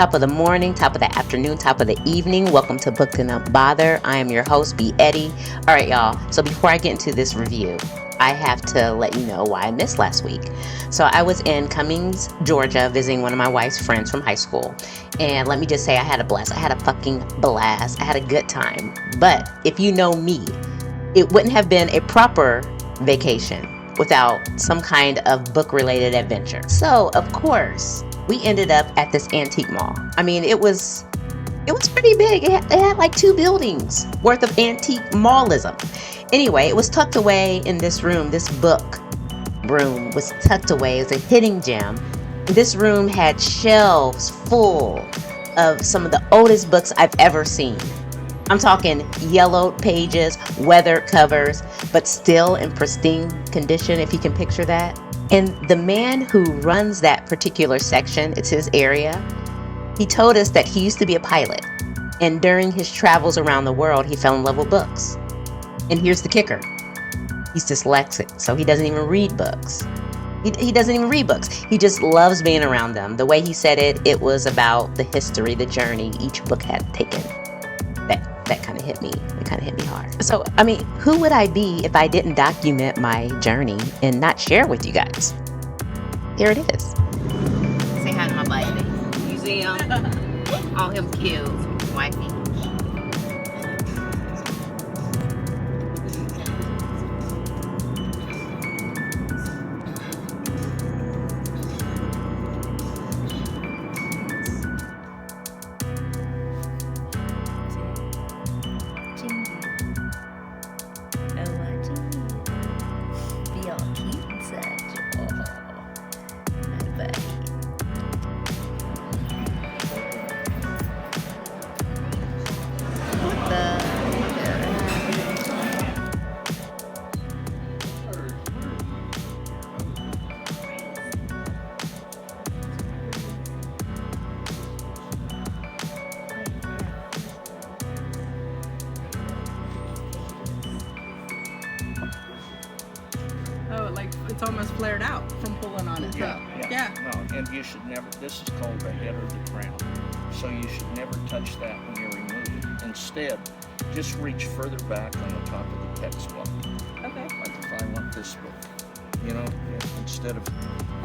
Top of the morning, top of the afternoon, top of the evening. Welcome to Book to Not Bother. I am your host, B. Eddie. All right, y'all. So before I get into this review, I have to let you know why I missed last week. So I was in Cummings, Georgia, visiting one of my wife's friends from high school. And let me just say, I had a blast. I had a fucking blast. I had a good time. But if you know me, it wouldn't have been a proper vacation without some kind of book-related adventure. So, of course, we ended up at this antique mall. I mean, it was pretty big. It had like 2 buildings worth of antique mallism. Anyway, it was tucked away in this room. This book room was tucked away. It was a hidden gem. This room had shelves full of some of the oldest books I've ever seen. I'm talking yellowed pages, weathered covers, but still in pristine condition, if you can picture that. And the man who runs that particular section, it's his area, he told us that he used to be a pilot. And during his travels around the world, he fell in love with books. And here's the kicker. He's dyslexic, so he doesn't even read books. He doesn't even read books. He just loves being around them. The way he said it, it was about the history, the journey each book had taken. That kind of hit me. It kind of hit me hard. So, I mean, who would I be if I didn't document my journey and not share with you guys? Here it is. Say hi to my baby. You see him? All him kills, wifey. It's almost flared out from pulling on it. Yeah. No, and you should never, this is called the head or the crown. So you should never touch that when you're removing. Instead, just reach further back on the top of the textbook. Okay. Like if I want this book, instead of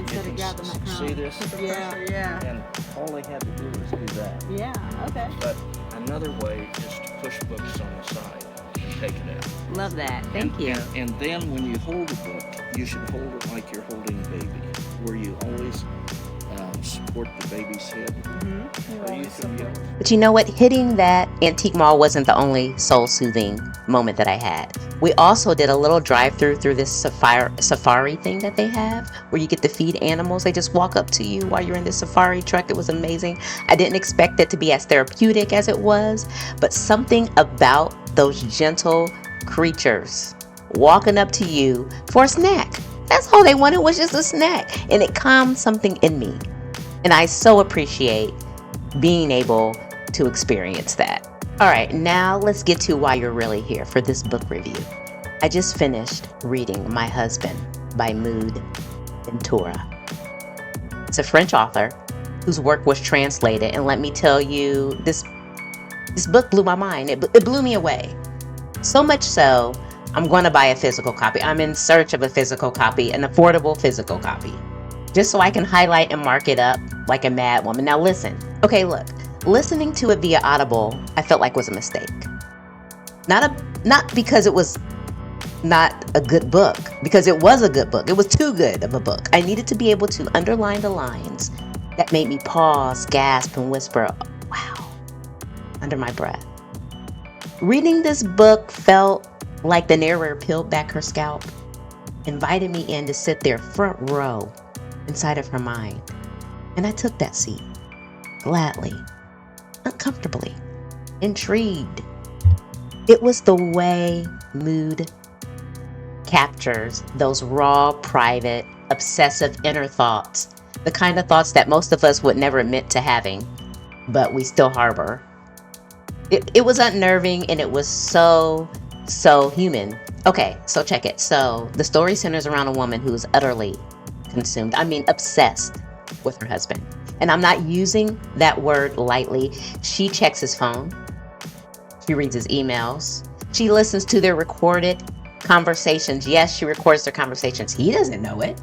grabbing that crown. See this? Yeah. And all they had to do was do that. Yeah, okay. But another way is to push books on the side and take it out. Love that. Thank you. And then when you hold a book, you should hold it like you're holding a baby, where you always support the baby's head. But you know what? Hitting that antique mall wasn't the only soul-soothing moment that I had. We also did a little drive-through through this safari thing that they have, where you get to feed animals. They just walk up to you while you're in this safari truck. It was amazing. I didn't expect it to be as therapeutic as it was, but something about those gentle creatures walking up to you for a snack. That's all they wanted, was just a snack. And it calmed something in me. And I so appreciate being able to experience that. All right, now let's get to why you're really here for this book review. I just finished reading My Husband by Maude Ventura. It's a French author whose work was translated. And let me tell you, this book blew my mind. It blew me away. So much so, I'm going to buy a physical copy. I'm in search of a physical copy, an affordable physical copy, just so I can highlight and mark it up like a mad woman. Now listen. Okay, look. Listening to it via Audible, I felt like was a mistake. Not because it was not a good book, because it was a good book. It was too good of a book. I needed to be able to underline the lines that made me pause, gasp, and whisper, wow, under my breath. Reading this book felt like the narrator peeled back her scalp, invited me in to sit there front row inside of her mind. And I took that seat, gladly, uncomfortably, intrigued. It was the way Maude captures those raw, private, obsessive inner thoughts, the kind of thoughts that most of us would never admit to having, but we still harbor. It was unnerving, and it was so human. Okay, so check it. So the story centers around a woman who is utterly consumed, obsessed with her husband. And I'm not using that word lightly. She checks his phone. She reads his emails. She listens to their recorded conversations. Yes, she records their conversations. He doesn't know it.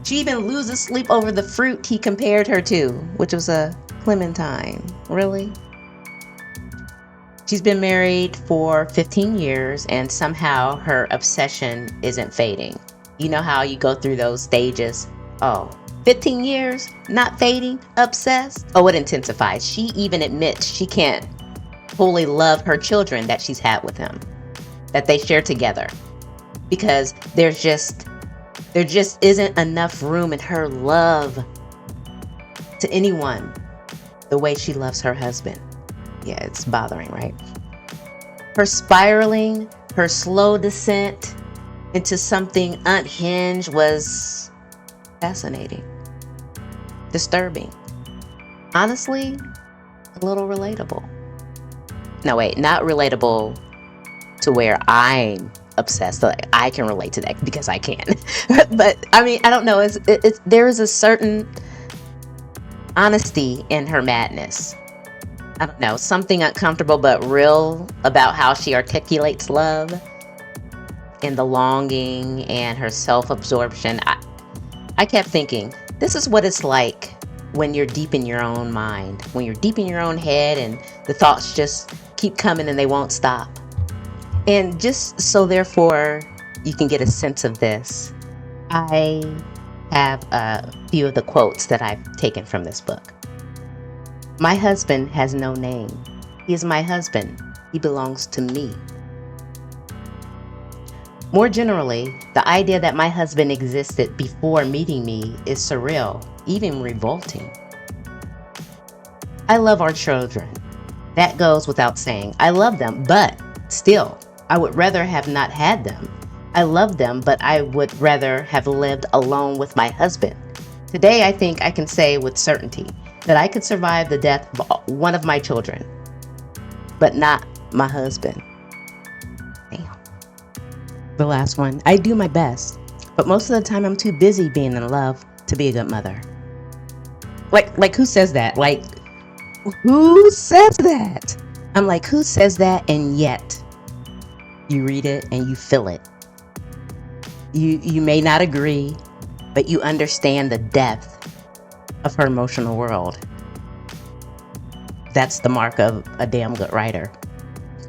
She even loses sleep over the fruit he compared her to, which was a clementine. Really? She's been married for 15 years and somehow her obsession isn't fading. You know how you go through those stages? Oh, 15 years, not fading, obsessed? Oh, it intensifies. She even admits she can't fully love her children that she's had with him, that they share together, because there just isn't enough room in her love to anyone the way she loves her husband. Yeah, it's bothering, right? Her spiraling, her slow descent into something unhinged was fascinating, disturbing, honestly, a little relatable. No, wait, not relatable to where I'm obsessed. Like, I can relate to that because I can. But I mean, I don't know. There is a certain honesty in her madness. I don't know, something uncomfortable but real about how she articulates love and the longing and her self-absorption. I kept thinking, this is what it's like when you're deep in your own mind, when you're deep in your own head and the thoughts just keep coming and they won't stop. And just so therefore you can get a sense of this, I have a few of the quotes that I've taken from this book. My husband has no name. He is my husband. He belongs to me. More generally, the idea that my husband existed before meeting me is surreal, even revolting. I love our children. That goes without saying. I love them, but still, I would rather have not had them. I love them, but I would rather have lived alone with my husband. Today, I think I can say with certainty that I could survive the death of one of my children, but not my husband. Damn. The last one. I do my best, but most of the time I'm too busy being in love to be a good mother. Like who says that? Like, who says that? I'm like, who says that? And yet, you read it and you feel it. You may not agree, but you understand the depth of her emotional world. That's the mark of a damn good writer.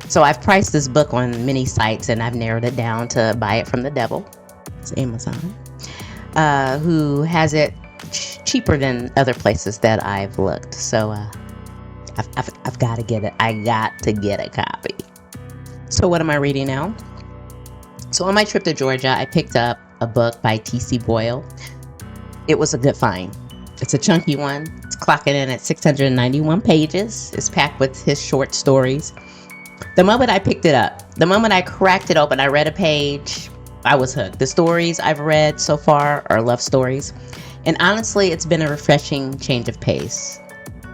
So I've priced this book on many sites and I've narrowed it down to buy it from the devil. It's Amazon. Who has it cheaper than other places that I've looked. So I've got to get it. I got to get a copy. So what am I reading now? So on my trip to Georgia, I picked up a book by T.C. Boyle. It was a good find. It's a chunky one. It's clocking in at 691 pages. It's packed with his short stories. The moment I picked it up, the moment I cracked it open, I read a page, I was hooked. The stories I've read so far are love stories. And honestly, it's been a refreshing change of pace,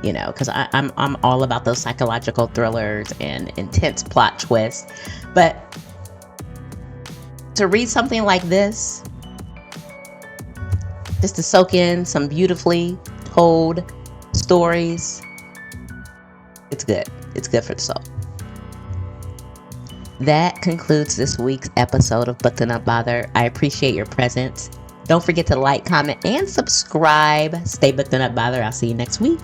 you know, because I'm all about those psychological thrillers and intense plot twists. But to read something like this, just to soak in some beautifully told stories, it's good. It's good for the soul. That concludes this week's episode of Book to Not Bother. I appreciate your presence. Don't forget to like, comment, and subscribe. Stay booked and not bother. I'll see you next week.